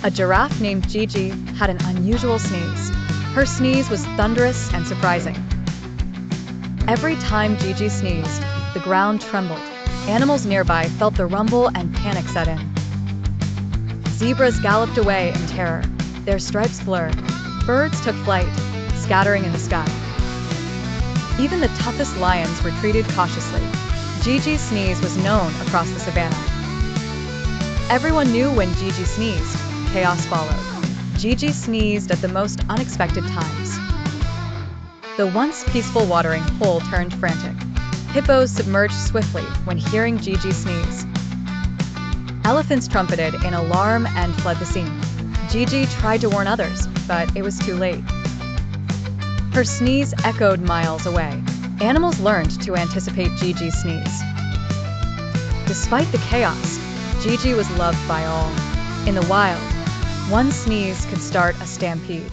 A giraffe named Gigi had an unusual sneeze. Her sneeze was thunderous and surprising. Every time Gigi sneezed, the ground trembled. Animals nearby felt the rumble and panic set in. Zebras galloped away in terror, their stripes blurred. Birds took flight, scattering in the sky. Even the toughest lions retreated cautiously. Gigi's sneeze was known across the savannah. Everyone knew when Gigi sneezed, chaos followed. Gigi sneezed at the most unexpected times. The once peaceful watering hole turned frantic. Hippos submerged swiftly when hearing Gigi sneeze. Elephants trumpeted in alarm and fled the scene. Gigi tried to warn others, but it was too late. Her sneeze echoed miles away. Animals learned to anticipate Gigi's sneeze. Despite the chaos, Gigi was loved by all. In the wild, one sneeze could start a stampede.